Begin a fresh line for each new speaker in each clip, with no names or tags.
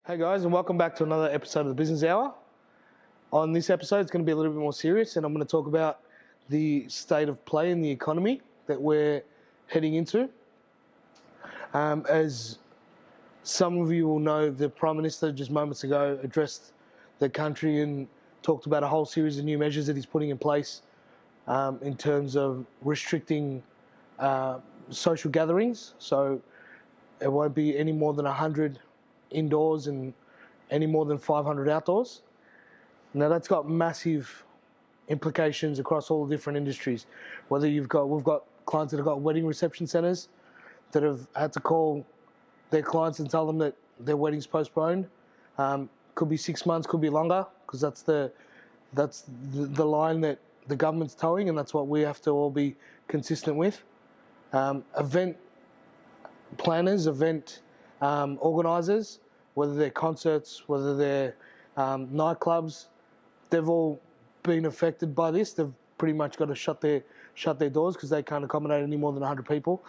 Hey guys, and welcome back to another episode of the Business Hour. On this episode, it's going to be a little bit more serious, and I'm going to talk about the state of play in the economy that we're heading into. As some of you will know, the Prime Minister just moments ago addressed the country and talked about a whole series of new measures that he's putting in place in terms of restricting social gatherings. So it won't be any more than 100 indoors and any more than 500 outdoors. Now that's got massive implications across all the different industries. Whether we've got clients that have got wedding reception centres that have had to call their clients and tell them that their wedding's postponed. Could be 6 months, could be longer, because that's the line that the government's towing, and that's what we have to all be consistent with. Event planners, event organisers, whether they're concerts, whether they're nightclubs, they've all been affected by this. They've pretty much got to shut their doors because they can't accommodate any more than 100 people.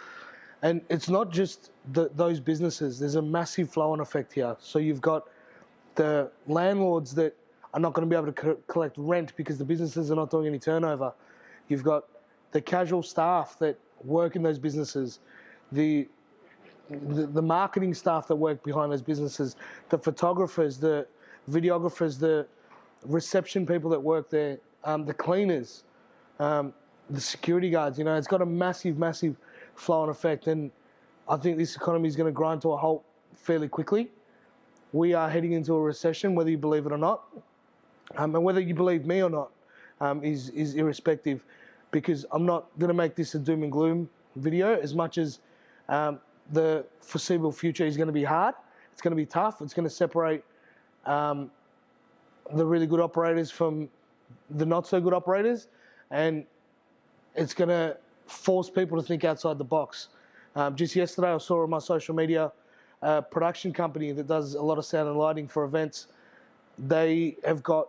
And it's not just those businesses. There's a massive flow-on effect here. So you've got the landlords that are not going to be able to collect rent because the businesses are not doing any turnover. You've got the casual staff that work in those businesses, the marketing staff that work behind those businesses, the photographers, the videographers, the reception people that work there, the cleaners, the security guards. You know, it's got a massive flow-on effect, and I think this economy is going to grind to a halt fairly quickly. We are heading into a recession, whether you believe it or not, and whether you believe me or not is irrespective, because I'm not going to make this a doom and gloom video as much as the foreseeable future is going to be hard. It's going to be tough. It's going to separate the really good operators from the not so good operators, and it's going to force people to think outside the box. Just yesterday I saw on my social media a production company that does a lot of sound and lighting for events. They have got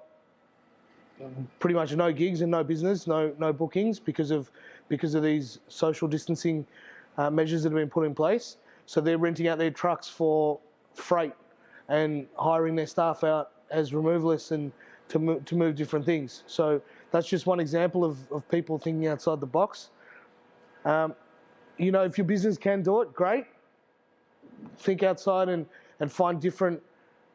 pretty much no gigs and no business, no bookings because of these social distancing measures that have been put in place. So they're renting out their trucks for freight and hiring their staff out as removalists and to move different things. So that's just one example of people thinking outside the box. If your business can do it, great. Think outside and find different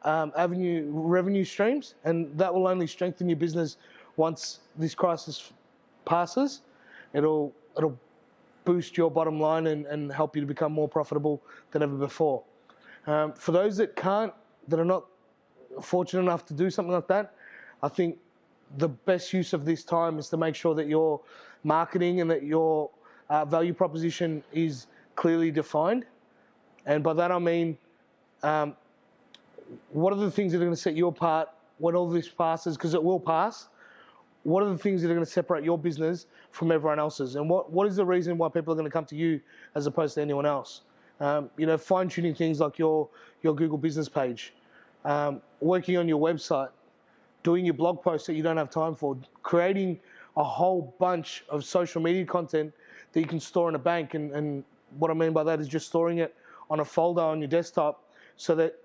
revenue streams, and that will only strengthen your business once this crisis passes. It'll boost your bottom line and help you to become more profitable than ever before. For those that are not fortunate enough to do something like that, I think the best use of this time is to make sure that your marketing and that your value proposition is clearly defined. And by that I mean, what are the things that are going to set you apart when all this passes, because it will pass? What are the things that are going to separate your business from everyone else's? And what is the reason why people are going to come to you as opposed to anyone else? Fine-tuning things like your Google business page, working on your website, doing your blog posts that you don't have time for, creating a whole bunch of social media content that you can store in a bank. And what I mean by that is just storing it on a folder on your desktop so that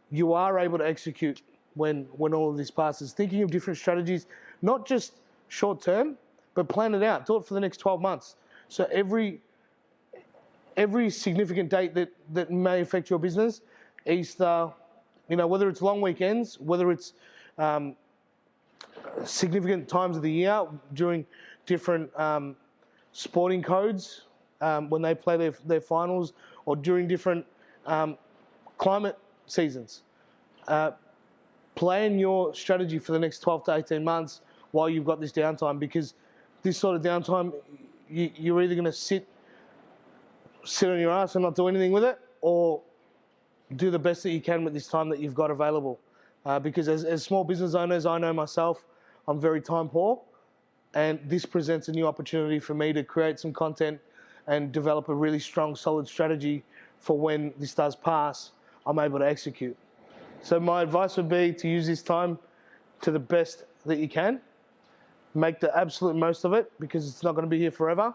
you are able to execute when all of this passes. Thinking of different strategies, not just short term, but plan it out. Do it for the next 12 months. So every significant date that may affect your business, Easter, whether it's long weekends, whether it's significant times of the year during different sporting codes when they play their finals, or during different climate seasons. Plan your strategy for the next 12 to 18 months while you've got this downtime, because this sort of downtime, you're either going to sit on your ass and not do anything with it, or do the best that you can with this time that you've got available. Because as small business owners, I know myself, I'm very time poor, and this presents a new opportunity for me to create some content and develop a really strong, solid strategy for when this does pass, I'm able to execute. So my advice would be to use this time to the best that you can. Make the absolute most of it, because it's not going to be here forever.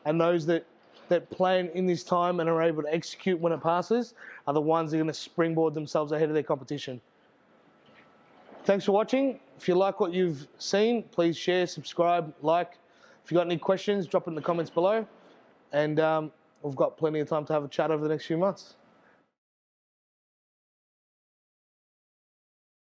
And those that that plan in this time and are able to execute when it passes are the ones that are going to springboard themselves ahead of their competition. Thanks for watching. If you like what you've seen, please share, subscribe, like. If you've got any questions, drop it in the comments below. And we've got plenty of time to have a chat over the next few months.